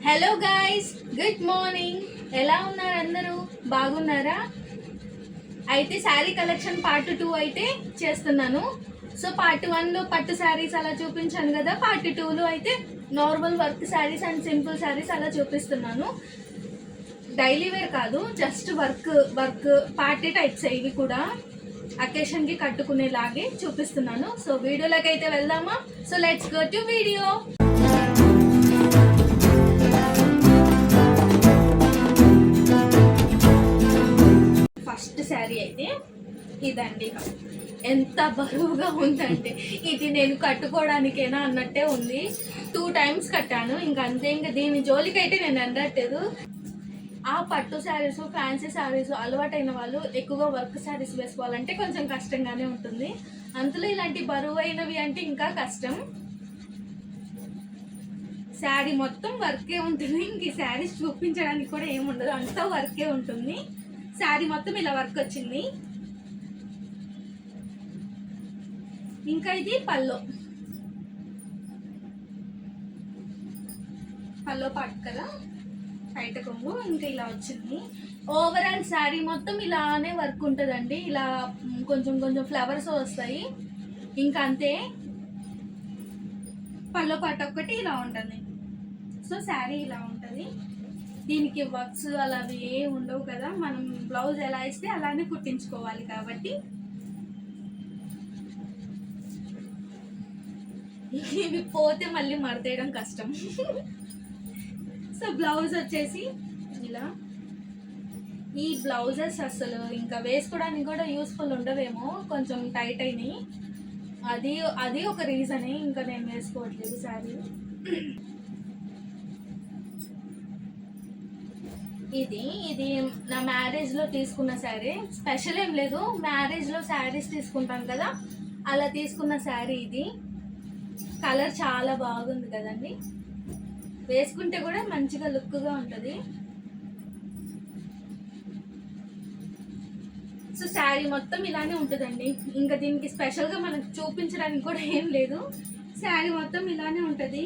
Hello guys, good morning. ఎలా ఉన్నారు అందరూ? బాగున్నారా? అయితే శారీ కలెక్షన్ పార్ట్ 2 అయితే చేస్తున్నాను. సో పార్ట్ 1లో పట్టు శారీస్ అలా చూపించాను కదా, పార్ట్ 2లో అయితే normal work saris and simple saris అలా చూపిస్తున్నాను. డైలీ వేర్ కాదు, జస్ట్ వర్క్ పార్టీ టైప్స్ ఇవి కూడా అకేషన్కి కట్టుకునేలాగే చూపిస్తున్నాను. సో వీడియోలోకి అయితే వెళ్దామా? So let's go to video. First sari అయితే ఇదండి. ఎంత బరువుగా ఉందంటే ఇది నేను కట్టుకోవడానికేనా అన్నట్టే ఉంది. 2 times కట్టాను, ఇంకా అంతే. ఇంకా దీని జోలికైతే నేను అనట్లేదు. ఆ పట్టు శారీస్, ఫ్యాన్సీ శారీస్ అలవాటైన వాళ్ళు ఎక్కువగా వర్క్ శారీస్ వేసుకోవాలంటే కొంచెం కష్టంగానే ఉంటుంది. అందులో ఇలాంటి బరువైనవి అంటే ఇంకా కష్టం. శారీ మొత్తం వర్కే ఉంటుంది, ఇంక ఈ శారీస్ చూపించడానికి కూడా ఏముండదు, అంతా వర్కే ఉంటుంది. శారీ మొత్తం ఇలా వర్క్ వచ్చింది. ఇంకా ఇది పల్లో పాటు కదా, బయట కొంగు ఇంకా ఇలా వచ్చింది. ఓవరాల్ శారీ మొత్తం ఇలానే వర్క్ ఉంటుందండి. ఇలా కొంచెం కొంచెం ఫ్లవర్స్ వస్తాయి, ఇంకా అంతే. పల్లో పాటు ఒక్కటి ఇలా ఉంటుంది. సో శారీ ఇలా ఉంటుంది. దీనికి వర్క్స్ అలా ఏ ఉండవు కదా, మనం బ్లౌజ్ ఎలా ఇస్తే అలానే కుట్టించుకోవాలి కాబట్టి ఇవి పోతే మళ్ళీ మడతేయడం కష్టం. సో బ్లౌజ్ వచ్చేసి ఇలా. ఈ బ్లౌజెస్ అసలు ఇంకా వేసుకోవడానికి కూడా యూస్ఫుల్ ఉండవేమో, కొంచెం టైట్ అయినాయి. అది ఒక రీజనే ఇంకా నేను వేసుకోవట్లేదు శారీ. ఇది నా మ్యారేజ్లో తీసుకున్న శారీ. స్పెషల్ ఏం లేదు, మ్యారేజ్లో శారీస్ తీసుకుంటాం కదా, అలా తీసుకున్న శారీ ఇది. కలర్ చాలా బాగుంది కదండి, వేసుకుంటే కూడా మంచిగా లుక్గా ఉంటుంది. సో శారీ మొత్తం ఇలానే ఉంటుందండి. ఇంకా దీనికి స్పెషల్గా మనకు చూపించడానికి కూడా ఏం లేదు. శారీ మొత్తం ఇలానే ఉంటుంది.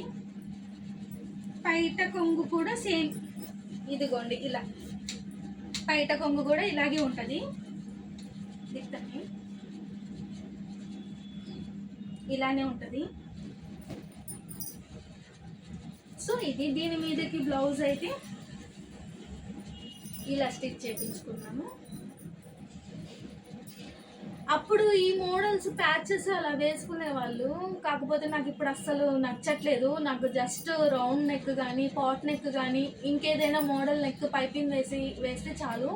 పైట కొంగు కూడా సేమ్, ఇదిగోండి ఇలా. పైట కొంగు కూడా ఇలాగే ఉంటుంది, ఇలానే ఉంటుంది. సో ఇది దీని మీదకి బ్లౌజ్ అయితే ఇలా స్టిచ్ చేయించుకున్నాను. అప్పుడు ఈ మోడల్స్ ప్యాచెస్ అలా వేసుకునే వాళ్ళు, కాకపోతే నాకు ఇప్పుడు అస్సలు నచ్చట్లేదు. నాకు జస్ట్ రౌండ్ నెక్ కానీ, పాట్ నెక్ కానీ, ఇంకేదైనా మోడల్ నెక్ పైపింగ్ వేస్తే చాలు,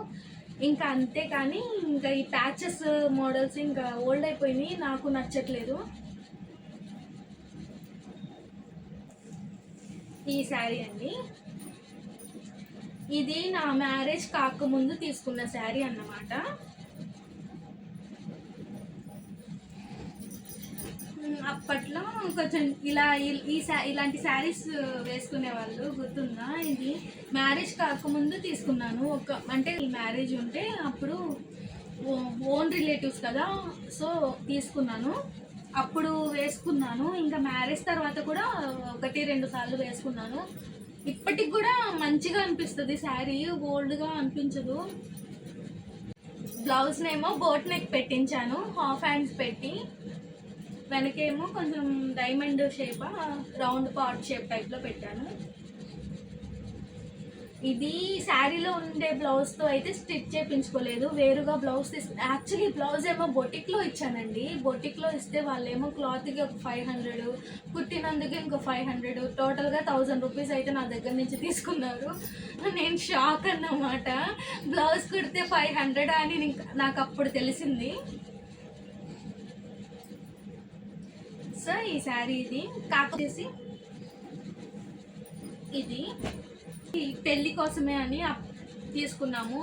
ఇంకా అంతే. కానీ ఇంకా ఈ ప్యాచెస్ మోడల్స్ ఇంకా ఓల్డ్ అయిపోయినాయి, నాకు నచ్చట్లేదు. ఈ శారీ అండి, ఇది నా మ్యారేజ్ కాకముందు తీసుకున్న శారీ అన్నమాట. అప్పట్లో కొంచెం ఇలాంటి శారీస్ వేసుకునే వాళ్ళు గుర్తుందా? ఇది మ్యారేజ్ కాకముందు తీసుకున్నాను. అంటే ఈ మ్యారేజ్ ఉంటే అప్పుడు ఓన్ రిలేటివ్స్ కదా, సో తీసుకున్నాను. అప్పుడు వేసుకున్నాను. ఇంకా మ్యారేజ్ తర్వాత కూడా 1-2 సార్లు వేసుకున్నాను. ఇప్పటికి కూడా మంచిగా అనిపిస్తుంది శారీ, ఓల్డ్గా అనిపించదు. బ్లౌజ్నేమో బోట్ నెక్ పెట్టించాను, హాఫ్ హ్యాండ్స్ పెట్టి. వెనకేమో కొంచెం diamond shape, round pot shape టైప్లో పెట్టాను. ఇది శారీలో ఉండే బ్లౌజ్తో అయితే స్టిచ్ చేయించుకోలేదు, వేరుగా బ్లౌజ్ యాక్చువల్లీ బ్లౌజ్ ఏమో బొటిక్లో ఇచ్చానండి. బొటిక్లో ఇస్తే వాళ్ళేమో క్లాత్కి ఒక 500, కుట్టినందుకు ఇంకో 500, టోటల్గా 1000 రూపీస్ అయితే నా దగ్గర నుంచి తీసుకున్నారు. నేను షాక్ అన్నమాట. బ్లౌజ్ కుడితే 500 అని నాకు అప్పుడు తెలిసింది. సో ఈ శారీ ఇది కాకపోతే ఇది పెళ్ళి కోసమే అని తీసుకున్నాము.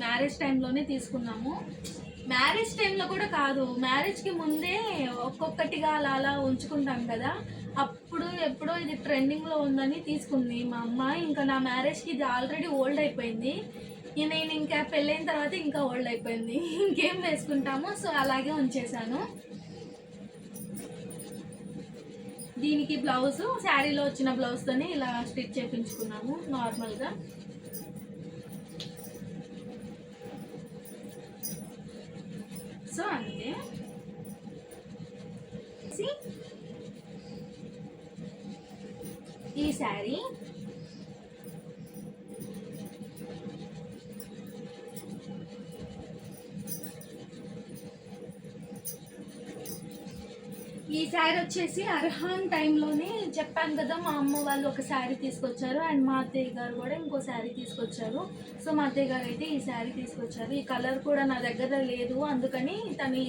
మ్యారేజ్ టైంలోనే తీసుకున్నాము. మ్యారేజ్ టైంలో కూడా కాదు, మ్యారేజ్కి ముందే ఒక్కొక్కటిగా అలా ఉంచుకుంటాం కదా, అప్పుడు ఎప్పుడో ఇది ట్రెండింగ్లో ఉందని తీసుకుంది మా అమ్మ. ఇంకా నా మ్యారేజ్కి ఇది ఆల్రెడీ ఓల్డ్ అయిపోయింది. నేను ఇంకా పెళ్ళైన తర్వాత ఇంకా ఓల్డ్ అయిపోయింది, ఇంకేం వేసుకుంటాము. సో అలాగే ఉంచేసాను. దీనికి బ్లౌజ్ శారీలో వచ్చిన బ్లౌజ్తోనే ఇలా స్టిచ్ చేయించుకున్నాము నార్మల్గా. సో అంతే. ఈ శారీ ఈ శారీ వచ్చేసి అర్హాన్ టైంలోనే చెప్పాను కదా, మా అమ్మ వాళ్ళు ఒక శారీ తీసుకొచ్చారు అండ్ మా అత్తయ్య గారు కూడా ఇంకో శారీ తీసుకొచ్చారు. సో మా అత్తయ్య గారు అయితే ఈ శారీ తీసుకొచ్చారు. ఈ కలర్ కూడా నా దగ్గర లేదు, అందుకని తను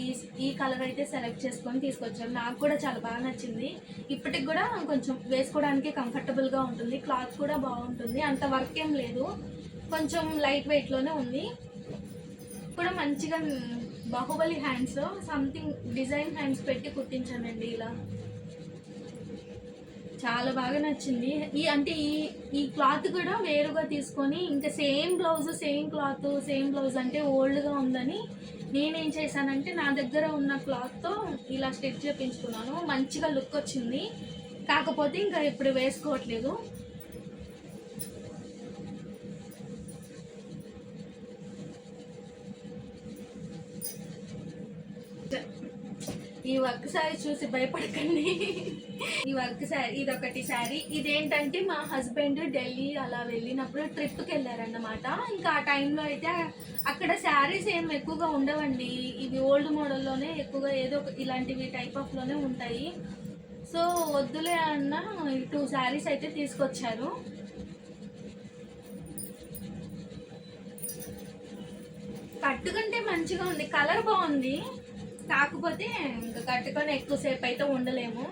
ఈ కలర్ అయితే సెలెక్ట్ చేసుకొని తీసుకొచ్చారు. నాకు కూడా చాలా బాగా నచ్చింది. ఇప్పటికి కూడా కొంచెం వేసుకోవడానికి కంఫర్టబుల్గా ఉంటుంది, క్లాత్ కూడా బాగుంటుంది, అంత వర్క్ ఏం లేదు, కొంచెం లైట్ వెయిట్లోనే ఉంది. కూడా మంచిగా Baahubali hands something design hands పెట్టి కుట్టించానండి. ఇలా చాలా బాగా నచ్చింది. ఈ క్లాత్ కూడా వేరుగా తీసుకొని ఇంకా సేమ్ బ్లౌజ్ అంటే ఓల్డ్గా ఉందని నేనేం చేశానంటే నా దగ్గర ఉన్న క్లాత్తో ఇలా స్టిచ్ చేయించుకున్నాను. మంచిగా లుక్ వచ్చింది, కాకపోతే ఇంకా ఇప్పుడు వేసుకోవట్లేదు. ఈ వర్క్ శారీ చూసి భయపడకండి. ఈ వర్క్ శారీ ఇదొకటి శారీ. ఇదేంటంటే మా హస్బెండ్ ఢిల్లీ అలా వెళ్ళినప్పుడు ట్రిప్కి వెళ్ళారన్నమాట. ఇంకా ఆ టైంలో అయితే అక్కడ శారీస్ ఏం ఎక్కువగా ఉండవండి, ఇవి ఓల్డ్ మోడల్లోనే ఎక్కువగా ఏదో ఇలాంటివి టైప్ ఆఫ్లోనే ఉంటాయి. సో వద్దులే అన్న 2 శారీస్ అయితే తీసుకొచ్చారు. కట్టుకుంటే మంచిగా ఉంది, కలర్ బాగుంది, కాకపోతే ఇంకా కట్టుకొని ఎక్కువసేపు అయితే ఉండలేము.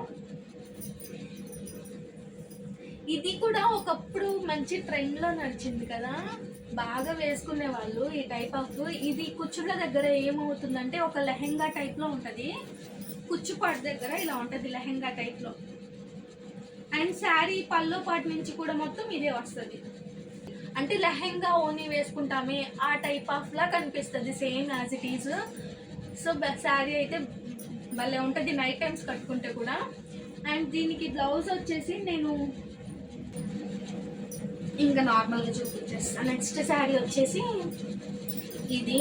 ఇది కూడా ఒకప్పుడు మంచి ట్రెండ్లో నడిచింది కదా, బాగా వేసుకునే వాళ్ళు ఈ టైప్ ఆఫ్. ఇది కుచ్చుళ్ళ దగ్గర ఏమవుతుందంటే ఒక లెహెంగా టైప్లో ఉంటుంది, కుచ్చుపాటు దగ్గర ఇలా ఉంటుంది లెహెంగా టైప్లో. అండ్ శారీ పల్లో పాటు నుంచి కూడా మొత్తం ఇదే వస్తుంది, అంటే లెహెంగా ఓనీ వేసుకుంటామే ఆ టైప్ ఆఫ్ లా కనిపిస్తుంది, same as it is. So sari అయితే భలే ఉంటుంది నైట్ టైమ్స్ కట్టుకుంటే కూడా. అండ్ దీనికి బ్లౌజ్ వచ్చేసి నేను ఇంకా నార్మల్గా చూపించేస్తాను. నెక్స్ట్ శారీ వచ్చేసి ఇది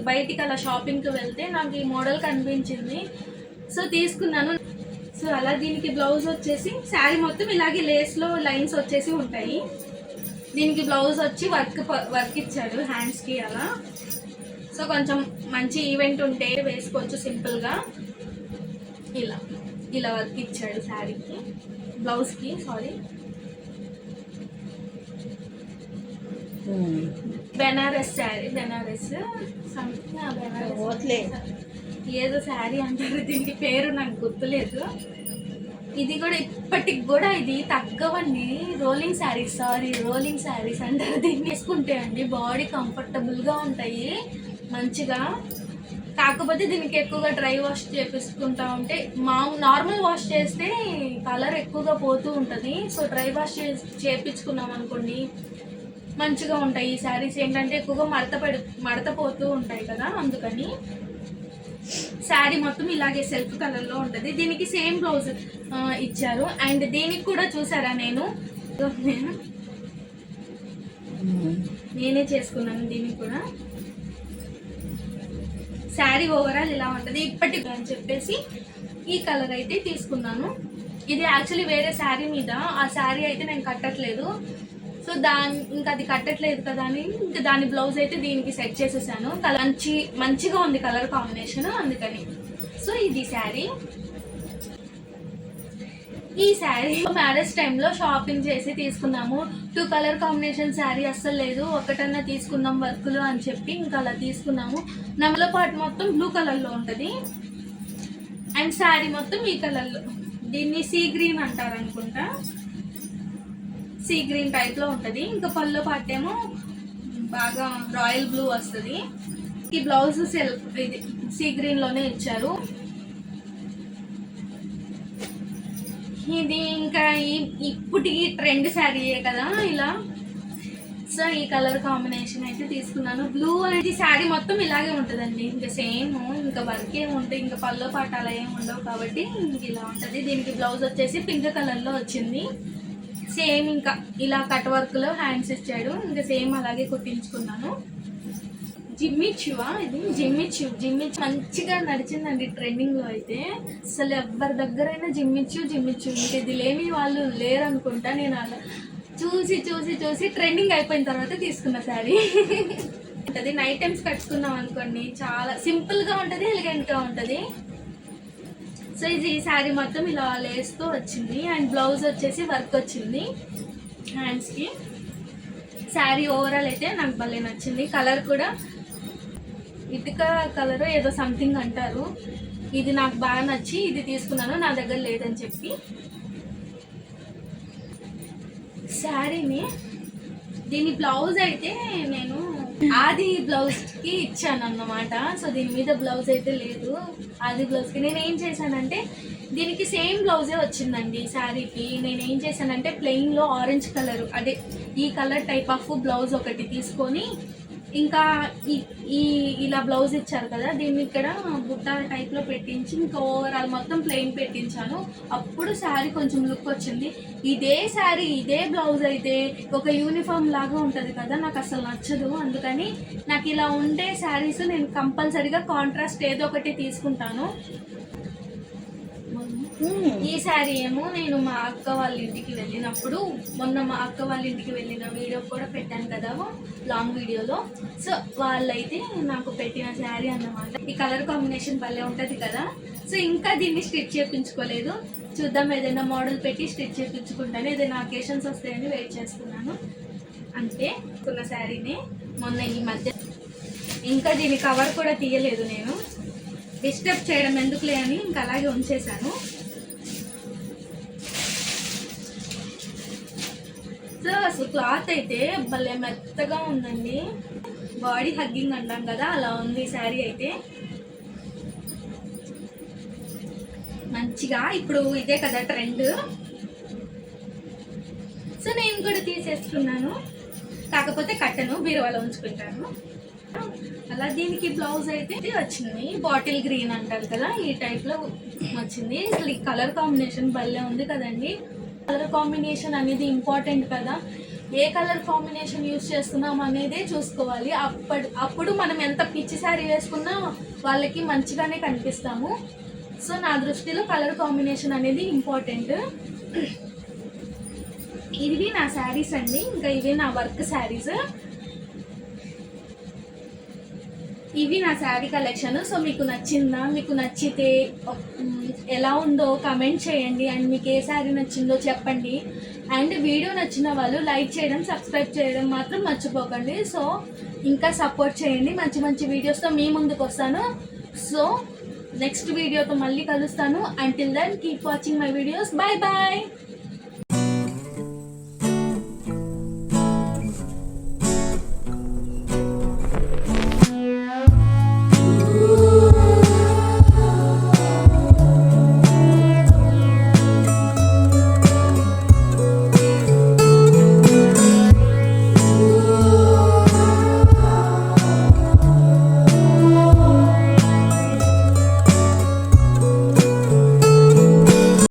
బయటికి అలా షాపింగ్కి వెళ్తే నాకు ఈ మోడల్ కనిపించింది, సో తీసుకున్నాను. సో అలా దీనికి బ్లౌజ్ వచ్చేసి శారీ మొత్తం ఇలాగే లేస్లో లైన్స్ వచ్చేసి ఉంటాయి. దీనికి బ్లౌజ్ వచ్చి వర్క్ ఇచ్చాడు హ్యాండ్స్కి అలా. సో కొంచెం మంచి ఈవెంట్ ఉంటే వేసుకోవచ్చు సింపుల్గా. ఇలా వర్క్ ఇచ్చాడు శారీకి, బ్లౌజ్కి. సారీ, బెనారస్ శారీ, బెనారస్ సంథింగ్ ఏదో శారీ అంటారు, దీనికి పేరు నాకు గుర్తులేదు. ఇది కూడా ఇప్పటికి కూడా ఇది తగ్గవండి, రోలింగ్ శారీస్ అంటారు దీన్ని. వేసుకుంటే అండి బాడీ కంఫర్టబుల్గా ఉంటాయి మంచిగా, కాకపోతే దీనికి ఎక్కువగా డ్రై వాష్ చేపిస్తుంటా ఉంటే, నార్మల్ వాష్ చేస్తే కలర్ ఎక్కువగా పోతూ ఉంటుంది. సో డ్రై వాష్ చేపించుకున్నాం అనుకోండి మంచిగా ఉంటాయి. ఈ శారీస్ ఏంటంటే ఎక్కువగా మడత పోతూ ఉంటాయి కదా, అందుకని. శారీ మొత్తం ఇలాగే సెల్ఫ్ కలర్లో ఉంటుంది. దీనికి సేమ్ బ్లౌజ్ ఇచ్చారు. అండ్ దీనికి కూడా చూసారా, నేనే చేసుకున్నాను దీనికి కూడా. శారీ ఓవరాల్ ఇలా ఉంటుంది ఇప్పటికి అని చెప్పేసి ఈ కలర్ అయితే తీసుకున్నాను. ఇది యాక్చువల్లీ వేరే శారీ మీద, ఆ శారీ అయితే నేను కట్టట్లేదు. సో ఇంకా అది కట్టట్లేదు కదా అని ఇంకా దాని బ్లౌజ్ అయితే దీనికి సెట్ చేసేసాను. మంచిగా ఉంది కలర్ కాంబినేషన్, అందుకని. సో ఇది శారీ. ఈ శారీ మ్యారేజ్ టైంలో షాపింగ్ చేసి తీసుకున్నాము. 2 కలర్ కాంబినేషన్ శారీ అస్సలు లేదు, ఒకటన్నా తీసుకుందాం వర్కులు అని చెప్పి ఇంకా అలా తీసుకున్నాము. నమ్మల పాటు మొత్తం బ్లూ కలర్లో ఉంటుంది అండ్ శారీ మొత్తం ఈ కలర్లో. దీన్ని సీ గ్రీన్ అంటారు అనుకుంటా, సీ గ్రీన్ టైప్లో ఉంటుంది. ఇంకా పళ్ళు పాటేమో బాగా రాయల్ బ్లూ వస్తుంది. ఈ బ్లౌజ్ ఇది సీ గ్రీన్లోనే ఇచ్చారు. ఇది ఇంకా ఇప్పటి ట్రెండ్ శారీయే కదా ఇలా. సో ఈ కలర్ కాంబినేషన్ అయితే తీసుకున్నాను. బ్లూ అనేది శారీ మొత్తం ఇలాగే ఉంటుందండి, ఇంకా సేమ్ ఇంకా వర్క్ ఏమి ఉంటాయి, ఇంకా పళ్ళు పాట అలా ఏమి ఉండవు కాబట్టి ఇంక ఇలా ఉంటుంది. దీనికి బ్లౌజ్ వచ్చేసి పింక్ కలర్లో వచ్చింది. సేమ్ ఇంకా ఇలా కట్ వర్క్లో హ్యాండ్స్ ఇచ్చాడు, ఇంకా సేమ్ అలాగే కుట్టించుకున్నాను. జిమ్మిచ్చువా ఇది, జిమ్మిచ్చు మంచిగా నడిచిందండి ట్రెండింగ్లో అయితే. అసలు ఎవరి దగ్గరైనా జిమ్మిచ్చు ఇంకా ఇది లేని వాళ్ళు లేరు అనుకుంటా. నేను అలా చూసి ట్రెండింగ్ అయిపోయిన తర్వాత తీసుకున్న శారీ. ఉంటుంది నైట్ టైమ్స్ కట్టుకున్నాం అనుకోండి, చాలా సింపుల్గా ఉంటుంది, ఎలిగెంట్గా ఉంటుంది. సో ఇది ఈ శారీ మొత్తం ఇలా లేస్తూ వచ్చింది అండ్ బ్లౌజ్ వచ్చేసి వర్క్ వచ్చింది హ్యాండ్స్కి. శారీ ఓవరాల్ అయితే నాకు భలే నచ్చింది. కలర్ కూడా ఇటుక కలర్ ఏదో సంథింగ్ అంటారు, ఇది నాకు బాగా నచ్చి ఇది తీసుకున్నాను, నా దగ్గర లేదని చెప్పి. శారీని దీని బ్లౌజ్ అయితే నేను ఆది బ్లౌజ్కి ఇచ్చాను అన్నమాట. సో దీని మీద బ్లౌజ్ అయితే లేదు. ఆది బ్లౌజ్కి నేను ఏం చేశానంటే, దీనికి సేమ్ బ్లౌజే వచ్చిందండి శారీకి. నేను ఏం చేశానంటే ప్లెయిన్లో ఆరెంజ్ కలర్, అదే ఈ కలర్ టైప్ ఆఫ్ బ్లౌజ్ ఒకటి తీసుకొని, ఇంకా ఈ ఇలా బ్లౌజ్ ఇచ్చారు కదా, దీన్ని ఇక్కడ బుట్ట టైప్లో పెట్టించి ఇంకా ఓవరాల్ మొత్తం ప్లెయిన్ పెట్టించాను. అప్పుడు శారీ కొంచెం లుక్ వచ్చింది. ఇదే శారీ ఇదే బ్లౌజ్ అయితే ఒక యూనిఫామ్ లాగా ఉంటుంది కదా, నాకు అసలు నచ్చదు. అందుకని నాకు ఇలా ఉండే శారీస్ నేను కంపల్సరీగా కాంట్రాస్ట్ ఏదో ఒకటి తీసుకుంటాను. ఈ శారీ ఏమో నేను మా అక్క వాళ్ళ ఇంటికి వెళ్ళినప్పుడు, మొన్న మా అక్క వాళ్ళ ఇంటికి వెళ్ళిన వీడియో కూడా పెట్టాను కదా లాంగ్ వీడియోలో. సో వాళ్ళైతే నాకు పెట్టిన శారీ అన్నమాట. ఈ కలర్ కాంబినేషన్ భలే ఉంటుంది కదా. సో ఇంకా దీన్ని స్టిచ్ చేయించుకోలేదు, చూద్దాం ఏదైనా మోడల్ పెట్టి స్టిచ్ చేయించుకుంటాను. ఏదైనా అకేషన్స్ వస్తాయని వెయిట్ చేస్తున్నాను. అంటే కొన్న శారీని మొన్న ఈ మధ్య, ఇంకా దీని కవర్ కూడా తీయలేదు నేను, డిస్టర్బ్ చేయడం ఎందుకులే అని ఇంకా అలాగే ఉంచేశాను. సో అసలు క్లాత్ అయితే భలే మెత్తగా ఉందండి, బాడీ హగ్గింగ్ అంటాం కదా అలా ఉంది శారీ అయితే. మంచిగా ఇప్పుడు ఇదే కదా ట్రెండ్, సో నేను కూడా తీసేసుకున్నాను. కాకపోతే కట్టను, బీరువాలో ఉంచుకుంటాను. అలా దీనికి బ్లౌజ్ అయితే వచ్చింది, బాటిల్ గ్రీన్ అంటారు కదా ఈ టైప్లో వచ్చింది. అసలు ఈ కలర్ కాంబినేషన్ భలే ఉంది కదండి. కలర్ కాంబినేషన్ అనేది ఇంపార్టెంట్ కదా, ఏ కలర్ కాంబినేషన్ యూజ్ చేస్తున్నాం అనేదే చూసుకోవాలి. అప్పుడు మనం ఎంత పిచ్చి శారీ వేసుకున్నా వాళ్ళకి మంచిగానే కనిపిస్తాము. సో నా దృష్టిలో కలర్ కాంబినేషన్ అనేది ఇంపార్టెంట్. ఇవి నా శారీస్ అండి, ఇంకా ఇవి నా వర్క్ శారీస్. ఇవి నా శారీ కలెక్షన్. సో మీకు నచ్చిందా? మీకు నచ్చితే ఎలా ఉందో కమెంట్ చేయండి అండ్ మీకు ఏ శారీ నచ్చిందో చెప్పండి. అండ్ వీడియో నచ్చిన వాళ్ళు లైక్ చేయడం, సబ్స్క్రైబ్ చేయడం మాత్రం మర్చిపోకండి. సో ఇంకా సపోర్ట్ చేయండి, మంచి మంచి వీడియోస్తో మీ ముందుకు వస్తాను. సో నెక్స్ట్ వీడియోతో మళ్ళీ కలుస్తాను. Until then keep watching my videos. Bye bye.